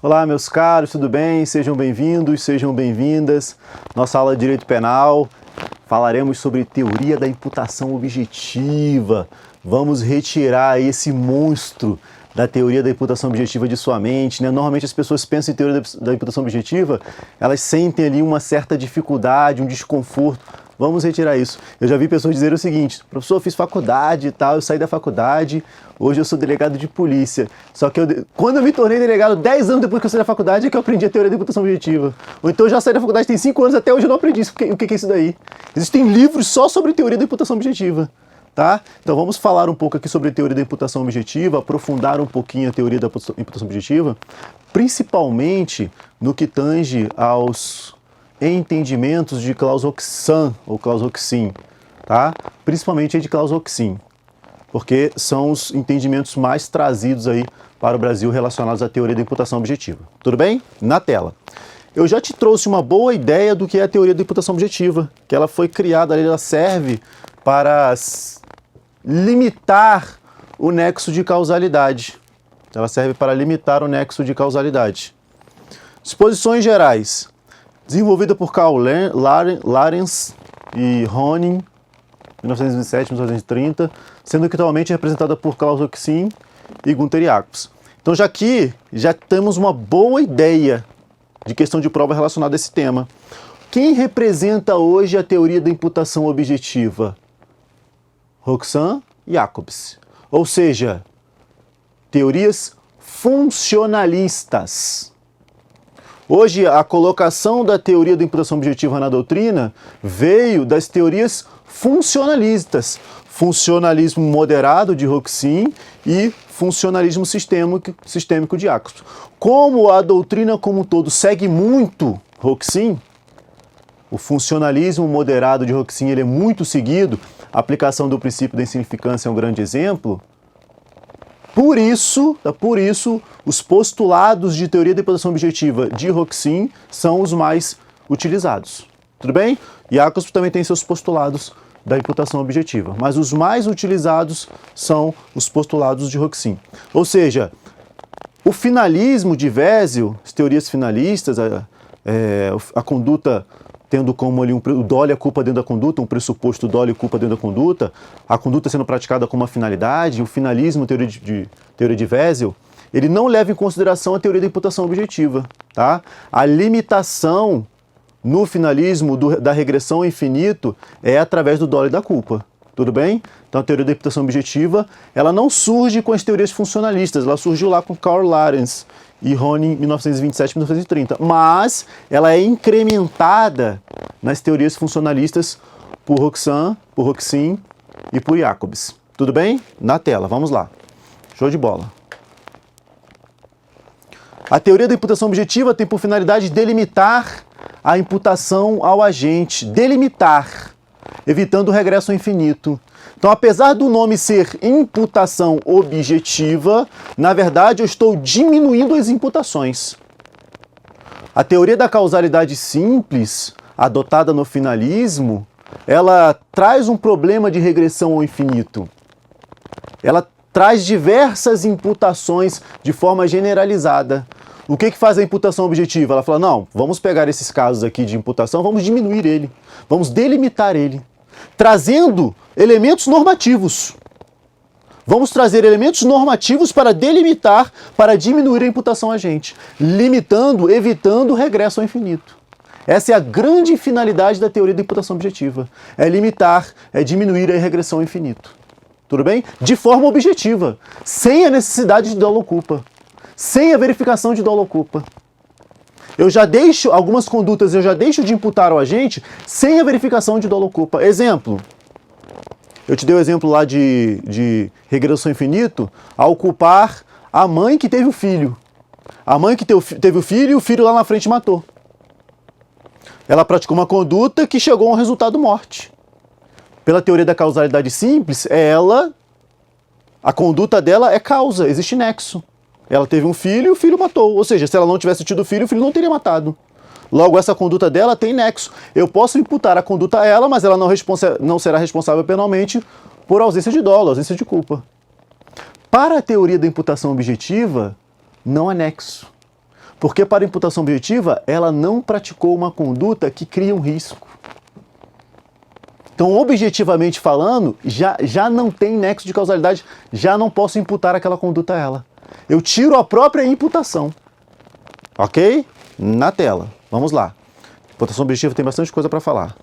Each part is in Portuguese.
Olá, meus caros, tudo bem? Sejam bem-vindos, sejam bem-vindas. Nossa aula de Direito Penal, falaremos sobre teoria da imputação objetiva. Vamos retirar esse monstro da teoria da imputação objetiva de sua mente, né? Normalmente as pessoas pensam em teoria da imputação objetiva, elas sentem ali uma certa dificuldade, um desconforto. Vamos retirar isso. Eu já vi pessoas dizerem o seguinte: professor, eu fiz faculdade e tal, eu saí da faculdade, hoje eu sou delegado de polícia. Só que quando eu me tornei delegado, 10 anos depois que eu saí da faculdade, é que eu aprendi a teoria da imputação objetiva. Ou então eu já saí da faculdade tem 5 anos, até hoje eu não aprendi o que é isso daí. Existem livros só sobre teoria da imputação objetiva. Tá? Então vamos falar um pouco aqui sobre a teoria da imputação objetiva, aprofundar um pouquinho a teoria da imputação objetiva, principalmente no que tange aos entendimentos de Claus-Roxin ou Claus-Roxin, tá? Principalmente de Claus-Roxin, porque são os entendimentos mais trazidos aí para o Brasil relacionados à teoria da imputação objetiva. Tudo bem? Na tela. Eu já te trouxe uma boa ideia do que é a teoria da imputação objetiva, que ela foi criada, ela serve para limitar o nexo de causalidade. Ela serve para limitar o nexo de causalidade. Disposições gerais. Desenvolvida por Karl Lorenz e Honig, 1927-1930, sendo que atualmente representada por Claus-Roxin e Günther Jacobs. Então já temos uma boa ideia de questão de prova relacionada a esse tema. Quem representa hoje a teoria da imputação objetiva? Roxin e Jacobs. Ou seja, teorias funcionalistas. Hoje, a colocação da teoria da imputação objetiva na doutrina veio das teorias funcionalistas. Funcionalismo moderado de Roxin e funcionalismo sistêmico de Jacobs. Como a doutrina como um todo segue muito Roxin, o funcionalismo moderado de Roxin ele é muito seguido, a aplicação do princípio da insignificância é um grande exemplo. Por isso, os postulados de teoria da imputação objetiva de Roxin são os mais utilizados. Tudo bem? Jacobs também tem seus postulados da imputação objetiva, mas os mais utilizados são os postulados de Roxin. Ou seja, o finalismo de Wesel, as teorias finalistas, a conduta tendo como ali o dolo e a culpa dentro da conduta, um pressuposto dolo e culpa dentro da conduta, a conduta sendo praticada como uma finalidade, o finalismo, teoria de Wesel, ele não leva em consideração a teoria da imputação objetiva, tá? A limitação no finalismo da regressão ao infinito é através do dolo e da culpa, tudo bem? Então a teoria da imputação objetiva, ela não surge com as teorias funcionalistas, ela surgiu lá com Karl Lorenz e Honig em 1927-1930, mas ela é incrementada nas teorias funcionalistas por Roxin e por Jacobs. Tudo bem? Na tela, vamos lá. Show de bola. A teoria da imputação objetiva tem por finalidade delimitar a imputação ao agente, delimitar, evitando o regresso ao infinito. Então, apesar do nome ser imputação objetiva, na verdade eu estou diminuindo as imputações. A teoria da causalidade simples, adotada no finalismo, ela traz um problema de regressão ao infinito. Ela traz diversas imputações de forma generalizada. O que faz a imputação objetiva? Ela fala, não, vamos pegar esses casos aqui de imputação, vamos diminuir ele, vamos delimitar ele, trazendo elementos normativos. Vamos trazer elementos normativos para delimitar, para diminuir a imputação agente, limitando, evitando o regresso ao infinito. Essa é a grande finalidade da teoria da imputação objetiva. É limitar, é diminuir a regressão ao infinito. Tudo bem? De forma objetiva, sem a necessidade de dolo ou culpa, sem a verificação de dolo ou culpa. Algumas condutas eu já deixo de imputar ao agente sem a verificação de dolo ou culpa. Exemplo, eu te dei o exemplo lá de regressão ao infinito, ao culpar a mãe que teve o filho. A mãe que teve o filho e o filho lá na frente matou. Ela praticou uma conduta que chegou a um resultado morte. Pela teoria da causalidade simples, a conduta dela é causa, existe nexo. Ela teve um filho e o filho matou. Ou seja, se ela não tivesse tido filho, o filho não teria matado. Logo, essa conduta dela tem nexo. Eu posso imputar a conduta a ela, mas ela não será responsável penalmente por ausência de dolo, ausência de culpa. Para a teoria da imputação objetiva, não há nexo. Porque para a imputação objetiva, ela não praticou uma conduta que cria um risco. Então, objetivamente falando, já não tem nexo de causalidade, já não posso imputar aquela conduta a ela. Eu tiro a própria imputação. Ok? Na tela. Vamos lá. Imputação objetiva tem bastante coisa para falar.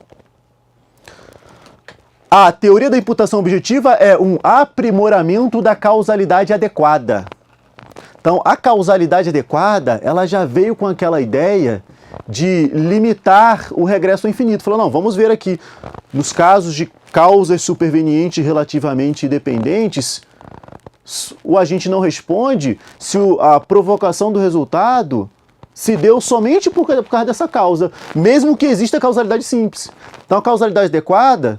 A teoria da imputação objetiva é um aprimoramento da causalidade adequada. Então, a causalidade adequada, ela já veio com aquela ideia de limitar o regresso ao infinito. Falou, não, vamos ver aqui, nos casos de causas supervenientes relativamente independentes, o agente não responde se a provocação do resultado se deu somente por causa dessa causa, mesmo que exista a causalidade simples. Então, a causalidade adequada,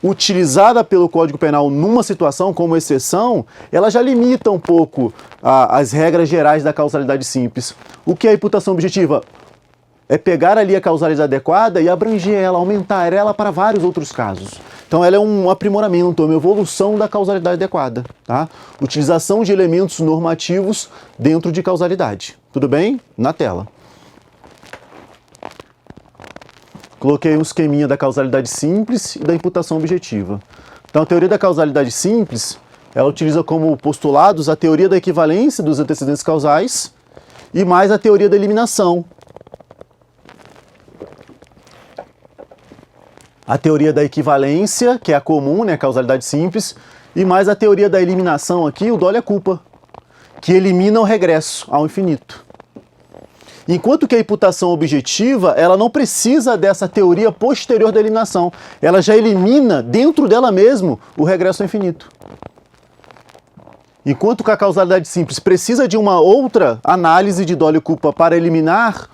utilizada pelo Código Penal numa situação como exceção, ela já limita um pouco as regras gerais da causalidade simples. O que é a imputação objetiva? É pegar ali a causalidade adequada e abranger ela, aumentar ela para vários outros casos. Então ela é um aprimoramento, uma evolução da causalidade adequada, tá? Utilização de elementos normativos dentro de causalidade. Tudo bem? Na tela. Coloquei um esqueminha da causalidade simples e da imputação objetiva. Então a teoria da causalidade simples, ela utiliza como postulados a teoria da equivalência dos antecedentes causais e mais a teoria da eliminação. A teoria da equivalência, que é a comum, né, a causalidade simples, e mais a teoria da eliminação aqui, o dolo é culpa, que elimina o regresso ao infinito. Enquanto que a imputação objetiva, ela não precisa dessa teoria posterior da eliminação. Ela já elimina, dentro dela mesmo, o regresso ao infinito. Enquanto que a causalidade simples precisa de uma outra análise de dolo e culpa para eliminar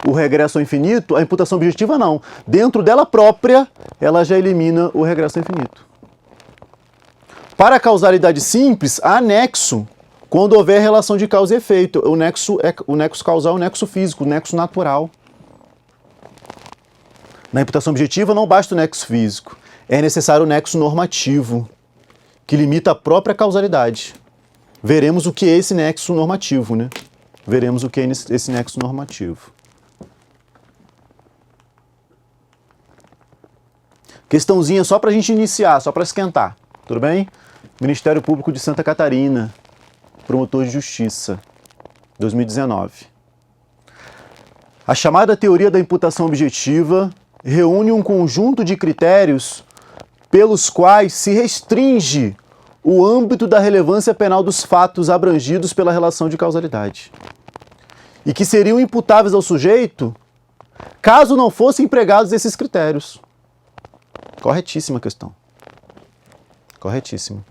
o regresso ao infinito, a imputação objetiva não. Dentro dela própria, ela já elimina o regresso ao infinito. Para a causalidade simples, há nexo quando houver relação de causa e efeito. O nexo causal é o nexo físico, o nexo natural. Na imputação objetiva não basta o nexo físico, é necessário o nexo normativo, que limita a própria causalidade. Veremos o que é esse nexo normativo, né? Veremos o que é esse nexo normativo. Questãozinha só para a gente iniciar, só para esquentar, tudo bem? Ministério Público de Santa Catarina, promotor de justiça, 2019. A chamada teoria da imputação objetiva reúne um conjunto de critérios pelos quais se restringe o âmbito da relevância penal dos fatos abrangidos pela relação de causalidade e que seriam imputáveis ao sujeito caso não fossem empregados esses critérios. Corretíssima questão. Corretíssima.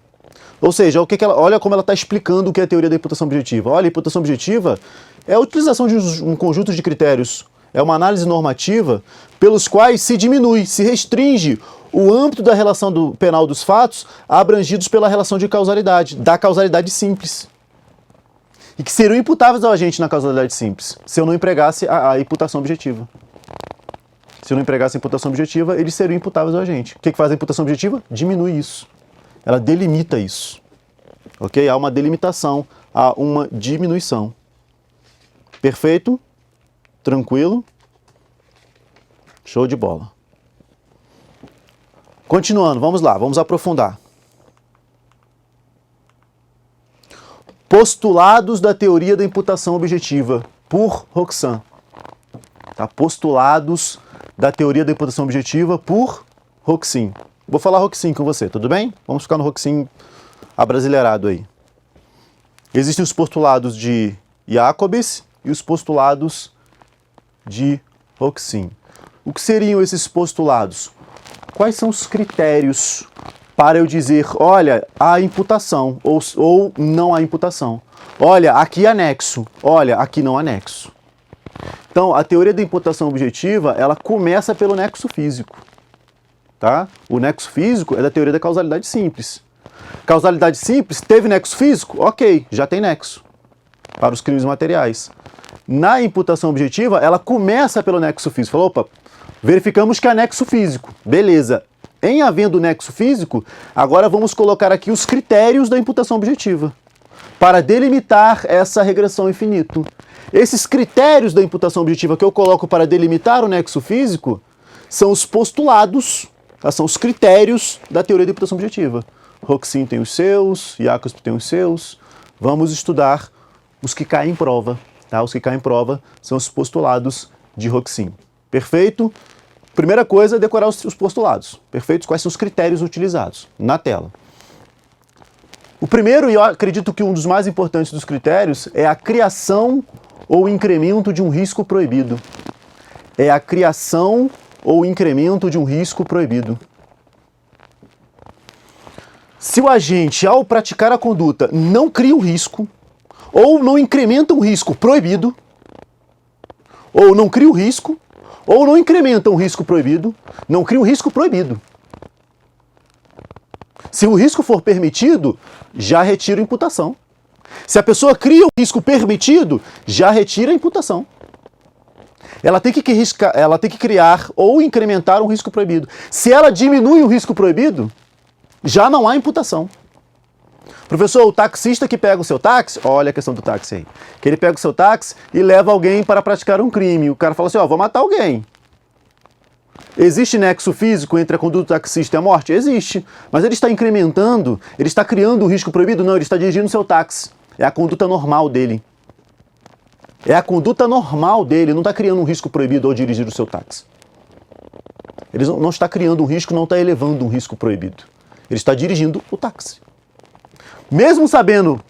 Ou seja, olha como ela está explicando o que é a teoria da imputação objetiva. Olha, a imputação objetiva é a utilização de um conjunto de critérios, é uma análise normativa pelos quais se diminui, se restringe o âmbito da relação penal dos fatos abrangidos pela relação de causalidade, da causalidade simples. E que seriam imputáveis ao agente na causalidade simples, se eu não empregasse a imputação objetiva. Se eu não empregasse a imputação objetiva, eles seriam imputáveis ao agente. O que faz a imputação objetiva? Diminui isso. Ela delimita isso. Ok? Há uma delimitação, há uma diminuição. Perfeito? Tranquilo? Show de bola. Continuando, vamos lá, vamos aprofundar. Postulados da teoria da imputação objetiva, por Roxan. Tá? Postulados da teoria da imputação objetiva por Roxin. Vou falar Roxin com você, tudo bem? Vamos ficar no Roxin abrasileirado aí. Existem os postulados de Jacobs e os postulados de Roxin. O que seriam esses postulados? Quais são os critérios para eu dizer, olha, há imputação ou não há imputação? Olha, aqui há nexo, olha, aqui não há nexo. Então, a teoria da imputação objetiva, ela começa pelo nexo físico. Tá? O nexo físico é da teoria da causalidade simples. Causalidade simples, teve nexo físico? Ok, já tem nexo para os crimes materiais. Na imputação objetiva, ela começa pelo nexo físico. Falou, opa, verificamos que há nexo físico. Beleza. Em havendo nexo físico, agora vamos colocar aqui os critérios da imputação objetiva para delimitar essa regressão ao infinito. Esses critérios da imputação objetiva que eu coloco para delimitar o nexo físico são os postulados, são os critérios da teoria da imputação objetiva. Roxin tem os seus, Jacobs tem os seus. Vamos estudar os que caem em prova. Tá? Os que caem em prova são os postulados de Roxin. Perfeito? Primeira coisa é decorar os postulados. Perfeito? Quais são os critérios utilizados? Na tela. O primeiro, e eu acredito que um dos mais importantes dos critérios, é a criação ou incremento de um risco proibido. É a criação ou incremento de um risco proibido. Se o agente, ao praticar a conduta, não cria um risco, ou não incrementa um risco proibido, ou não cria um risco, ou não incrementa um risco proibido, não cria um risco proibido. Se o risco for permitido, já retira a imputação. Se a pessoa cria um risco permitido, já retira a imputação. Ela tem que criar ou incrementar um risco proibido. Se ela diminui o risco proibido, já não há imputação. Professor, o taxista que pega o seu táxi, olha a questão do táxi aí, que ele pega o seu táxi e leva alguém para praticar um crime. O cara fala assim, ó, vou matar alguém. Existe nexo físico entre a conduta do taxista e a morte? Existe. Mas ele está incrementando, ele está criando um risco proibido? Não, ele está dirigindo o seu táxi. É a conduta normal dele. É a conduta normal dele, não está criando um risco proibido ao dirigir o seu táxi. Ele não está criando um risco, não está elevando um risco proibido. Ele está dirigindo o táxi. Mesmo sabendo,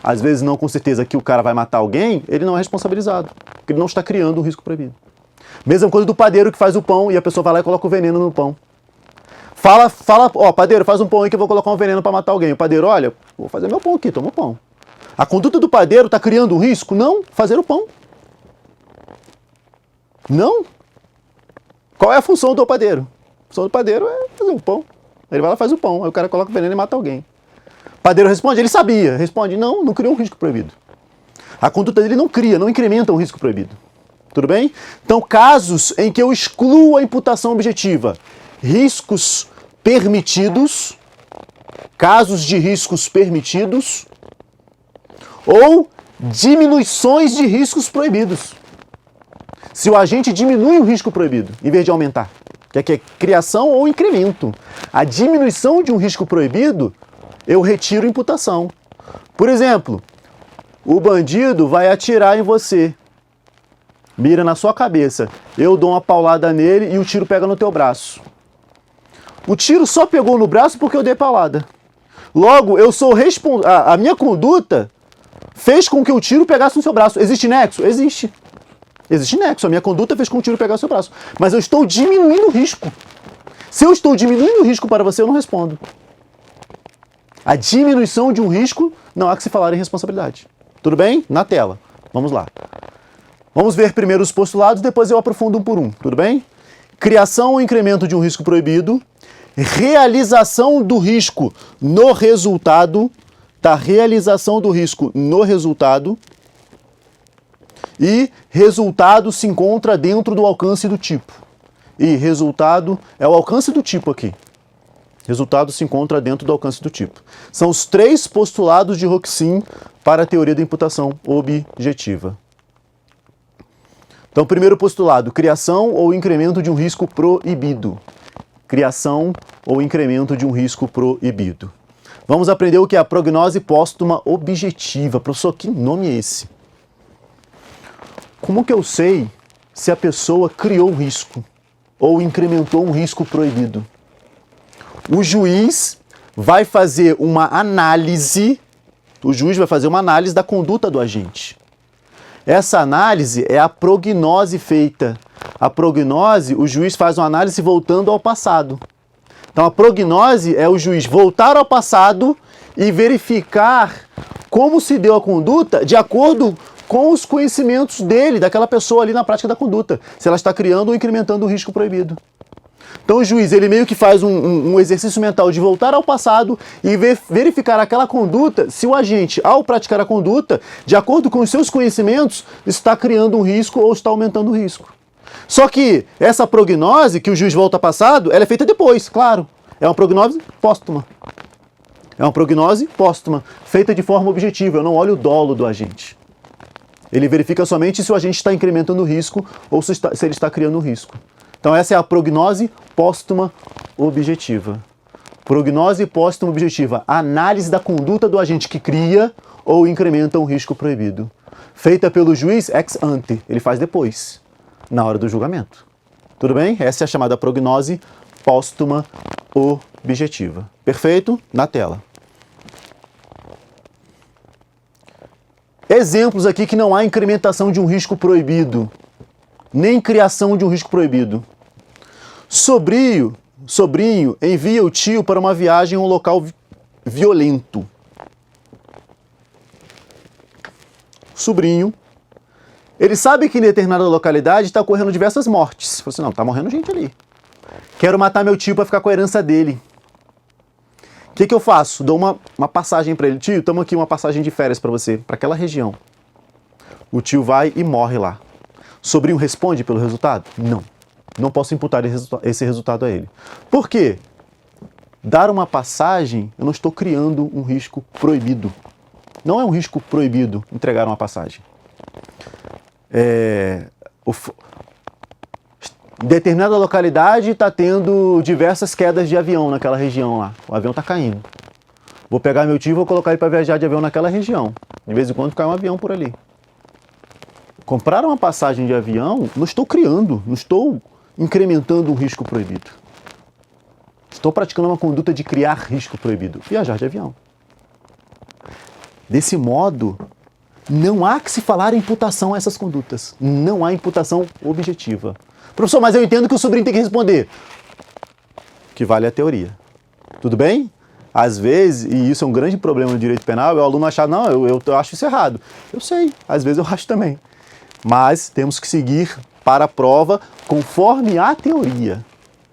às vezes não com certeza, que o cara vai matar alguém, ele não é responsabilizado, porque ele não está criando um risco proibido. Mesma coisa do padeiro que faz o pão e a pessoa vai lá e coloca o veneno no pão. Fala, ó, padeiro, faz um pão aí que eu vou colocar um veneno para matar alguém. O padeiro, olha, vou fazer meu pão aqui, toma o pão. A conduta do padeiro está criando um risco? Não, fazer o pão. Não. Qual é a função do padeiro? A função do padeiro é fazer o pão. Ele vai lá e faz o pão, aí o cara coloca o veneno e mata alguém. O padeiro responde, ele sabia. Responde, não criou um risco proibido. A conduta dele não cria, não incrementa um risco proibido. Tudo bem? Então, casos em que eu excluo a imputação objetiva, riscos permitidos, casos de riscos permitidos, ou diminuições de riscos proibidos. Se o agente diminui o risco proibido, em vez de aumentar, que é criação ou incremento. A diminuição de um risco proibido, eu retiro a imputação. Por exemplo, o bandido vai atirar em você. Mira na sua cabeça. Eu dou uma paulada nele e o tiro pega no teu braço. O tiro só pegou no braço porque eu dei paulada. Logo, eu sou a minha conduta fez com que o tiro pegasse no seu braço. Existe nexo? Existe. Existe nexo. A minha conduta fez com que o tiro pegasse no seu braço. Mas eu estou diminuindo o risco. Se eu estou diminuindo o risco para você, eu não respondo. A diminuição de um risco não há que se falar em responsabilidade. Tudo bem? Na tela. Vamos lá. Vamos ver primeiro os postulados, depois eu aprofundo um por um. Tudo bem? Criação ou incremento de um risco proibido. Realização do risco no resultado. Tá? Realização do risco no resultado. E resultado se encontra dentro do alcance do tipo. E resultado é o alcance do tipo aqui. Resultado se encontra dentro do alcance do tipo. São os 3 postulados de Roxin para a teoria da imputação objetiva. Então, primeiro postulado, criação ou incremento de um risco proibido. Criação ou incremento de um risco proibido. Vamos aprender o que é a prognose póstuma objetiva. Professor, que nome é esse? Como que eu sei se a pessoa criou um risco ou incrementou um risco proibido? O juiz vai fazer uma análise, da conduta do agente. Essa análise é a prognose feita. A prognose, o juiz faz uma análise voltando ao passado. Então a prognose é o juiz voltar ao passado e verificar como se deu a conduta de acordo com os conhecimentos dele, daquela pessoa ali na prática da conduta. Se ela está criando ou incrementando o risco proibido. Então o juiz, ele meio que faz um exercício mental de voltar ao passado e verificar aquela conduta, se o agente, ao praticar a conduta, de acordo com os seus conhecimentos, está criando um risco ou está aumentando o risco. Só que essa prognose, que o juiz volta ao passado, ela é feita depois, claro. É uma prognose póstuma. É uma prognose póstuma, feita de forma objetiva. Eu não olho o dolo do agente. Ele verifica somente se o agente está incrementando o risco ou se ele está criando o risco. Então essa é a prognose póstuma objetiva. Prognose póstuma objetiva, análise da conduta do agente que cria ou incrementa um risco proibido. Feita pelo juiz ex ante, ele faz depois, na hora do julgamento. Tudo bem? Essa é a chamada prognose póstuma objetiva. Perfeito? Na tela. Exemplos aqui que não há incrementação de um risco proibido, nem criação de um risco proibido. Sobrinho envia o tio para uma viagem a um local violento. Sobrinho, ele sabe que em determinada localidade está ocorrendo diversas mortes. Fala assim, não, está morrendo gente ali. Quero matar meu tio para ficar com a herança dele. O que eu faço? Dou uma passagem para ele. Tio, toma aqui uma passagem de férias para você, para aquela região. O tio vai e morre lá. Sobrinho responde pelo resultado? Não. Não posso imputar esse resultado a ele. Por quê? Dar uma passagem, eu não estou criando um risco proibido. Não é um risco proibido entregar uma passagem. Determinada localidade está tendo diversas quedas de avião naquela região lá. O avião está caindo. Vou pegar meu tio e vou colocar ele para viajar de avião naquela região. De vez em quando cai um avião por ali. Comprar uma passagem de avião, não estou criando, não estou incrementando um risco proibido. Estou praticando uma conduta de criar risco proibido. Viajar de avião. Desse modo, não há que se falar em imputação a essas condutas. Não há imputação objetiva. Professor, mas eu entendo que o sobrinho tem que responder. Que vale a teoria. Tudo bem? Às vezes, e isso é um grande problema no direito penal, é o aluno achar, não, eu acho isso errado. Eu sei, às vezes eu acho também. Mas temos que seguir para a prova conforme a teoria.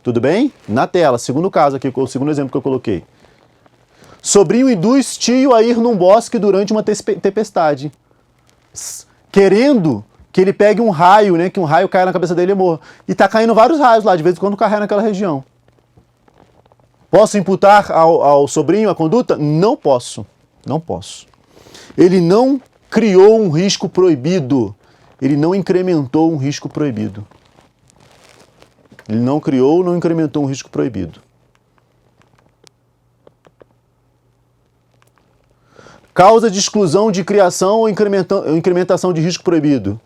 Tudo bem? Na tela, segundo caso aqui, o segundo exemplo que eu coloquei. Sobrinho induz tio a ir num bosque durante uma tempestade. Querendo que ele pegue um raio, né? Que um raio caia na cabeça dele e morra. E tá caindo vários raios lá, de vez em quando cai naquela região. Posso imputar ao sobrinho a conduta? Não posso. Não posso. Ele não criou um risco proibido. Ele não incrementou um risco proibido. Ele não criou, não incrementou um risco proibido. Causa de exclusão de criação ou incrementação de risco proibido.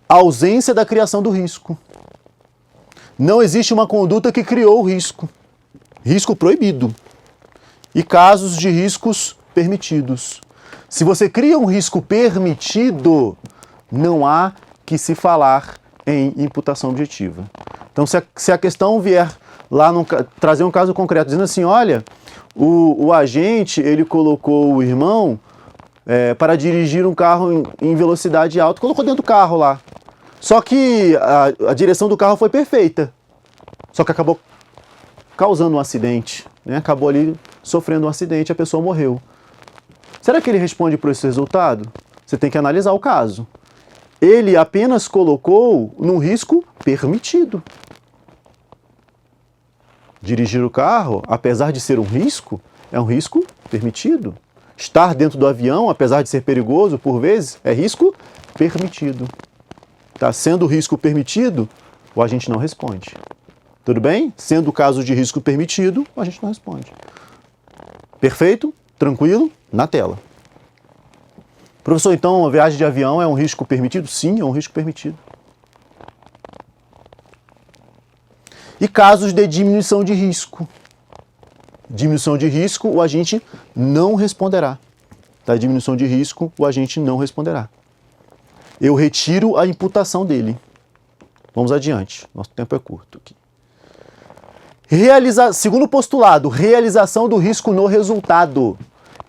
Ausência da criação do risco. Não existe uma conduta que criou o risco. Risco proibido. E casos de riscos permitidos. Se você cria um risco permitido, não há que se falar em imputação objetiva. Então, se a questão vier lá trazer um caso concreto, dizendo assim, olha, o agente, ele colocou o irmão para dirigir um carro em velocidade alta, colocou dentro do carro lá. Só que a direção do carro foi perfeita. Só que acabou causando um acidente, né? Acabou ali sofrendo um acidente, a pessoa morreu. Será que ele responde por esse resultado? Você tem que analisar o caso. Ele apenas colocou num risco permitido. Dirigir o carro, apesar de ser um risco, é um risco permitido. Estar dentro do avião, apesar de ser perigoso, por vezes, é risco permitido. Tá? Sendo risco permitido, o agente não responde. Tudo bem? Sendo o caso de risco permitido, a gente não responde. Perfeito? Tranquilo? Na tela. Professor, então a viagem de avião é um risco permitido? Sim, é um risco permitido. E casos de diminuição de risco. Diminuição de risco, o agente não responderá. Da diminuição de risco, o agente não responderá. Eu retiro a imputação dele. Vamos adiante, nosso tempo é curto aqui. Segundo postulado, realização do risco no resultado.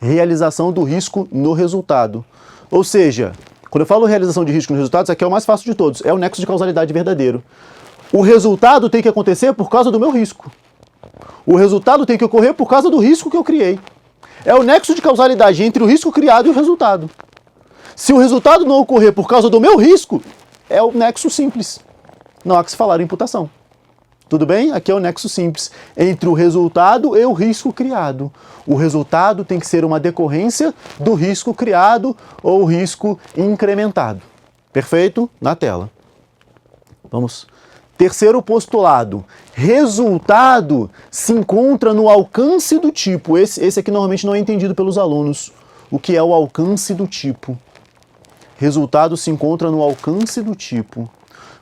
Realização do risco no resultado. Ou seja, quando eu falo realização de risco no resultado, isso aqui é o mais fácil de todos. É o nexo de causalidade verdadeiro. O resultado tem que acontecer por causa do meu risco. O resultado tem que ocorrer por causa do risco que eu criei. É o nexo de causalidade entre o risco criado e o resultado. Se o resultado não ocorrer por causa do meu risco, é o nexo simples. Não há que se falar em imputação. Tudo bem? Aqui é o nexo simples entre o resultado e o risco criado. O resultado tem que ser uma decorrência do risco criado ou risco incrementado. Perfeito? Na tela. Vamos. Terceiro postulado. Resultado se encontra no alcance do tipo. Esse aqui normalmente não é entendido pelos alunos. O que é o alcance do tipo? Resultado se encontra no alcance do tipo.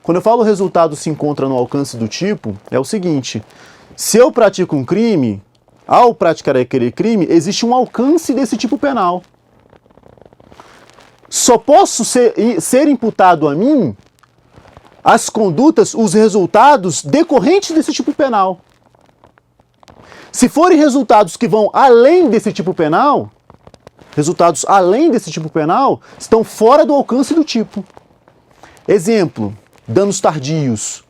Quando eu falo resultado se encontra no alcance do tipo, é o seguinte: se eu pratico um crime, ao praticar aquele crime, existe um alcance desse tipo penal. Só posso ser imputado a mim as condutas, os resultados decorrentes desse tipo penal. Se forem resultados que vão além desse tipo penal, resultados além desse tipo penal, estão fora do alcance do tipo. Exemplo, danos tardios.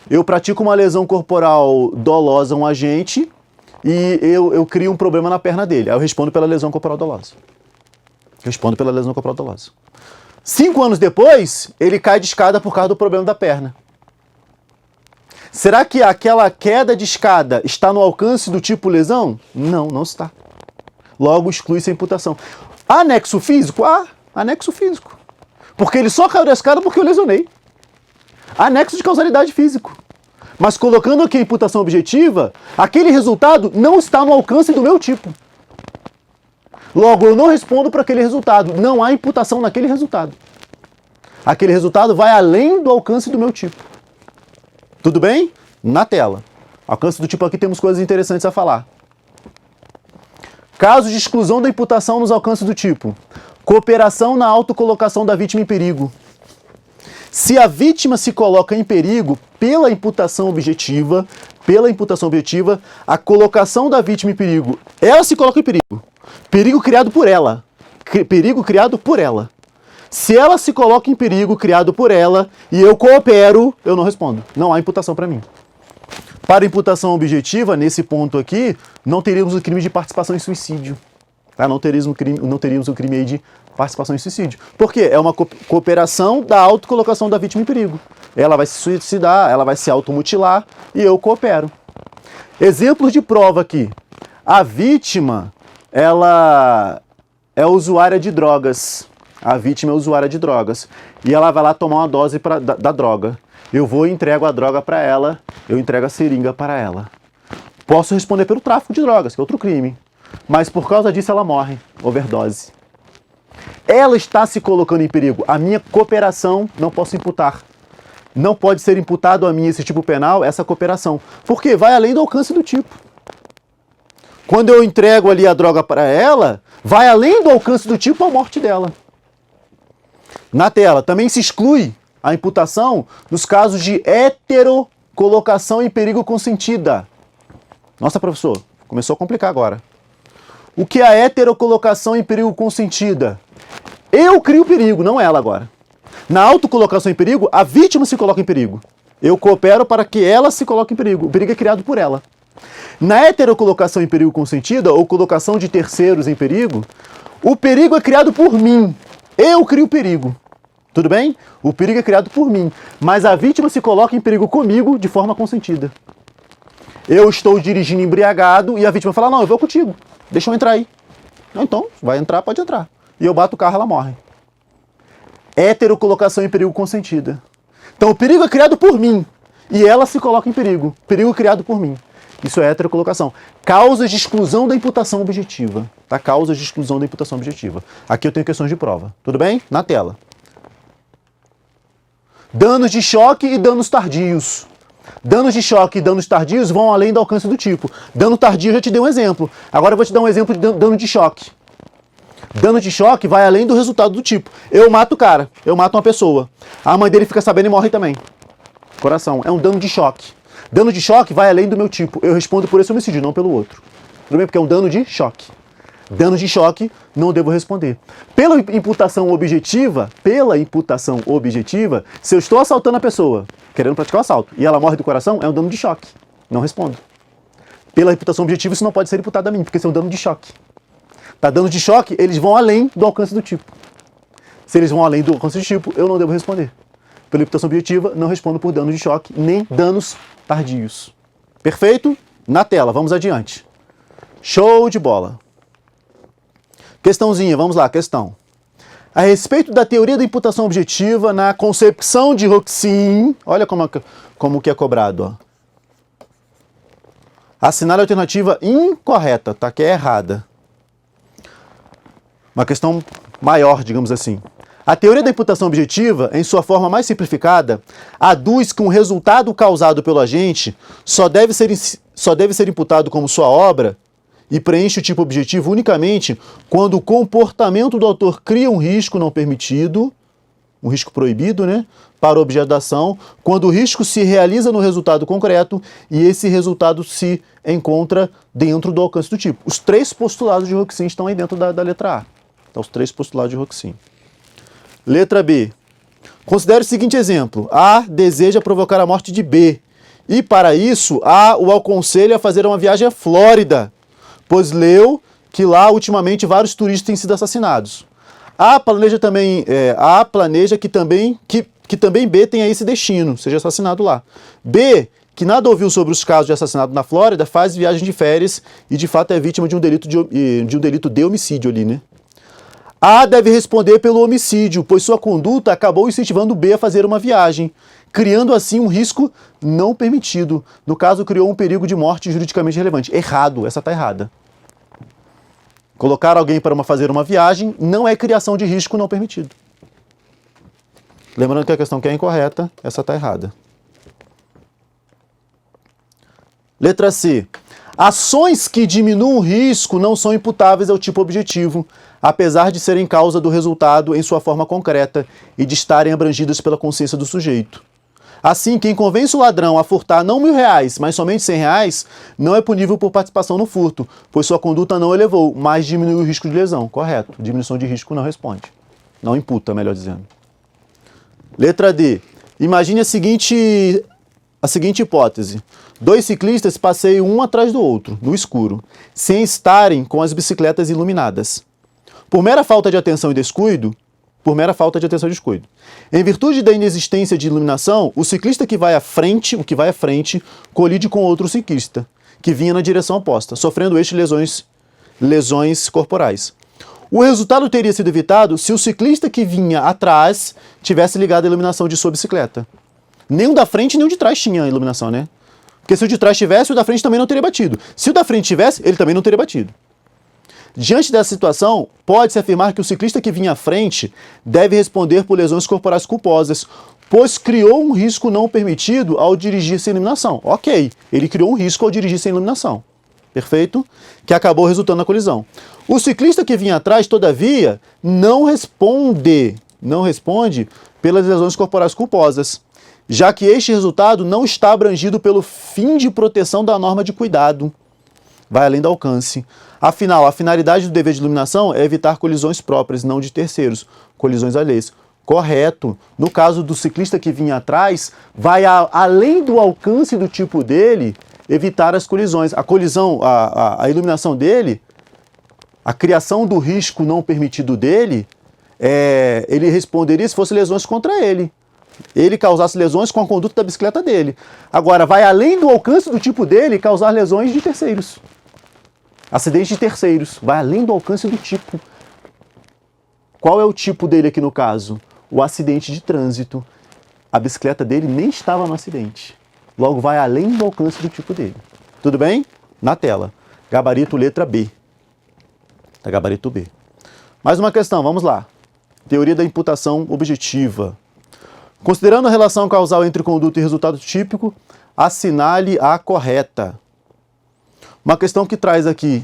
Eu pratico uma lesão corporal dolosa a um agente e eu crio um problema na perna dele. Aí eu respondo pela lesão corporal dolosa. 5 anos depois, ele cai de escada por causa do problema da perna. Será que aquela queda de escada está no alcance do tipo lesão? Não, não está. Logo, exclui-se a imputação. Anexo físico? Anexo físico. Porque ele só caiu da escada porque eu lesionei. Anexo de causalidade físico. Mas colocando aqui a imputação objetiva, aquele resultado não está no alcance do meu tipo. Logo, eu não respondo para aquele resultado. Não há imputação naquele resultado. Aquele resultado vai além do alcance do meu tipo. Tudo bem? Na tela. Alcance do tipo aqui temos coisas interessantes a falar. Casos de exclusão da imputação nos alcances do tipo. Cooperação na autocolocação da vítima em perigo. Se a vítima se coloca em perigo pela imputação objetiva, a colocação da vítima em perigo, ela se coloca em perigo. Perigo criado por ela. Perigo criado por ela. Se ela se coloca em perigo criado por ela e eu coopero, eu não respondo. Não há imputação para mim. Para imputação objetiva, nesse ponto aqui, não teríamos o crime de participação em suicídio. Tá? Não teríamos o crime aí de participação em suicídio. Por quê? É uma cooperação da autocolocação da vítima em perigo. Ela vai se suicidar, ela vai se automutilar e eu coopero. Exemplos de prova aqui. A vítima, ela é usuária de drogas. A vítima é usuária de drogas. E ela vai lá tomar uma dose da droga. Eu vou e entrego a droga para ela, eu entrego a seringa para ela. Posso responder pelo tráfico de drogas, que é outro crime. Mas por causa disso ela morre, overdose. Ela está se colocando em perigo. A minha cooperação não posso imputar. Não pode ser imputado a mim esse tipo penal, essa cooperação. Porque vai além do alcance do tipo. Quando eu entrego ali a droga para ela, vai além do alcance do tipo a morte dela. Na tela, também se exclui a imputação nos casos de heterocolocação em perigo consentida. Nossa, professor, começou a complicar agora. O que é a heterocolocação em perigo consentida? Eu crio perigo, não ela agora. Na autocolocação em perigo, a vítima se coloca em perigo. Eu coopero para que ela se coloque em perigo. O perigo é criado por ela. Na heterocolocação em perigo consentida, ou colocação de terceiros em perigo, o perigo é criado por mim. Eu crio perigo. Tudo bem? O perigo é criado por mim. Mas a vítima se coloca em perigo comigo de forma consentida. Eu estou dirigindo embriagado e a vítima fala, não, eu vou contigo. Deixa eu entrar aí. Então, vai entrar, pode entrar. E eu bato o carro, ela morre. Heterocolocação em perigo consentida. Então, o perigo é criado por mim. E ela se coloca em perigo. Perigo criado por mim. Isso é heterocolocação. Causas de exclusão da imputação objetiva. Tá? Causas de exclusão da imputação objetiva. Aqui eu tenho questões de prova. Tudo bem? Na tela. Danos de choque e danos tardios. Danos de choque e danos tardios vão além do alcance do tipo. Dano tardio eu já te dei um exemplo. Agora eu vou te dar um exemplo de dano de choque. Dano de choque vai além do resultado do tipo. Eu mato o cara, eu mato uma pessoa. A mãe dele fica sabendo e morre também. Coração, é um dano de choque. Dano de choque vai além do meu tipo. Eu respondo por esse homicídio, não pelo outro. Tudo bem? Porque é um dano de choque. Dano de choque, não devo responder. Pela imputação objetiva, se eu estou assaltando a pessoa, querendo praticar o assalto, e ela morre do coração, é um dano de choque. Não respondo. Pela imputação objetiva, isso não pode ser imputado a mim, porque isso é um dano de choque. Tá? Dano de choque, eles vão além do alcance do tipo. Se eles vão além do alcance do tipo, eu não devo responder. Pela imputação objetiva, não respondo por danos de choque, nem danos tardios. Perfeito? Na tela, vamos adiante. Show de bola. Questãozinha, vamos lá, questão. A respeito da teoria da imputação objetiva na concepção de Roxin, olha como que é cobrado, ó. Assinale a alternativa incorreta, tá? Que é errada. Uma questão maior, digamos assim. A teoria da imputação objetiva, em sua forma mais simplificada, aduz que um resultado causado pelo agente só deve ser imputado como sua obra e preenche o tipo objetivo unicamente quando o comportamento do autor cria um risco não permitido, um risco proibido, né, para o objeto da ação, quando o risco se realiza no resultado concreto e esse resultado se encontra dentro do alcance do tipo. Os três postulados de Roxin estão aí dentro da letra A. Então, os três postulados de Roxin. Letra B. Considere o seguinte exemplo. A deseja provocar a morte de B. E, para isso, A o aconselha a fazer uma viagem à Flórida, pois leu que lá, ultimamente, vários turistas têm sido assassinados. A planeja que também B tenha esse destino, seja assassinado lá. B, que nada ouviu sobre os casos de assassinato na Flórida, faz viagem de férias e, de fato, é vítima de um delito de homicídio ali, né? A deve responder pelo homicídio, pois sua conduta acabou incentivando B a fazer uma viagem, criando assim um risco não permitido. No caso, criou um perigo de morte juridicamente relevante. Errado, essa está errada. Colocar alguém para fazer uma viagem não é criação de risco não permitido. Lembrando que a questão que é incorreta, essa está errada. Letra C. Ações que diminuam o risco não são imputáveis ao tipo objetivo, apesar de serem causa do resultado em sua forma concreta e de estarem abrangidas pela consciência do sujeito. Assim, quem convence o ladrão a furtar não R$1.000, mas somente R$100, não é punível por participação no furto, pois sua conduta não elevou, mas diminuiu o risco de lesão. Correto. Diminuição de risco não responde. Não imputa, melhor dizendo. Letra D. Imagine a seguinte hipótese. 2 ciclistas passeiam um atrás do outro, no escuro, sem estarem com as bicicletas iluminadas. Por mera falta de atenção e descuido, em virtude da inexistência de iluminação, o ciclista que vai à frente, colide com outro ciclista, que vinha na direção oposta, sofrendo este lesões corporais. O resultado teria sido evitado se o ciclista que vinha atrás tivesse ligado a iluminação de sua bicicleta. Nem o da frente nem o de trás tinha iluminação, né? Porque se o de trás tivesse, o da frente também não teria batido. Se o da frente tivesse, ele também não teria batido. Diante dessa situação, pode-se afirmar que o ciclista que vinha à frente deve responder por lesões corporais culposas, pois criou um risco não permitido ao dirigir sem iluminação. Ok, ele criou um risco ao dirigir sem iluminação. Perfeito? Que acabou resultando na colisão. O ciclista que vinha atrás, todavia, não responde pelas lesões corporais culposas, já que este resultado não está abrangido pelo fim de proteção da norma de cuidado. Vai além do alcance. Afinal, a finalidade do dever de iluminação é evitar colisões próprias, não de terceiros, colisões alheias. Correto. No caso do ciclista que vinha atrás, vai além do alcance do tipo dele, evitar as colisões. A colisão, a iluminação dele, a criação do risco não permitido dele, ele responderia se fosse lesões contra ele. Ele causasse lesões com a conduta da bicicleta dele. Agora, vai além do alcance do tipo dele causar lesões de terceiros. Acidente de terceiros. Vai além do alcance do tipo. Qual é o tipo dele aqui no caso? O acidente de trânsito. A bicicleta dele nem estava no acidente. Logo, vai além do alcance do tipo dele. Tudo bem? Na tela. Gabarito letra B. Tá, gabarito B. Mais uma questão, vamos lá. Teoria da imputação objetiva. Considerando a relação causal entre conduta e resultado típico, assinale a correta. Uma questão que traz aqui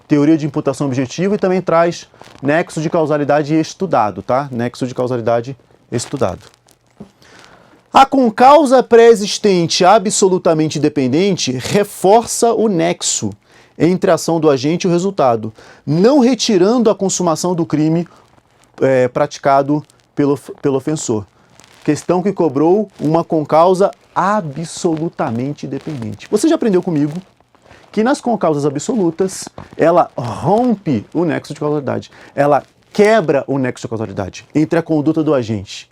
teoria de imputação objetiva e também traz nexo de causalidade estudado, tá? Nexo de causalidade estudado. A concausa pré-existente absolutamente dependente reforça o nexo entre a ação do agente e o resultado, não retirando a consumação do crime praticado pelo ofensor. Questão que cobrou uma concausa absolutamente dependente. Você já aprendeu comigo que nas concausas absolutas, ela rompe o nexo de causalidade. Ela quebra o nexo de causalidade entre a conduta do agente.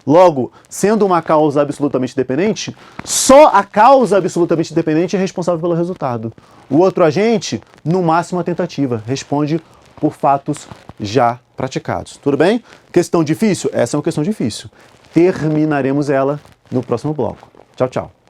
Logo, sendo uma causa absolutamente dependente, só a causa absolutamente dependente é responsável pelo resultado. O outro agente, no máximo a tentativa, responde por fatos já praticados. Tudo bem? Questão difícil? Essa é uma questão difícil. Terminaremos ela no próximo bloco. Tchau, tchau.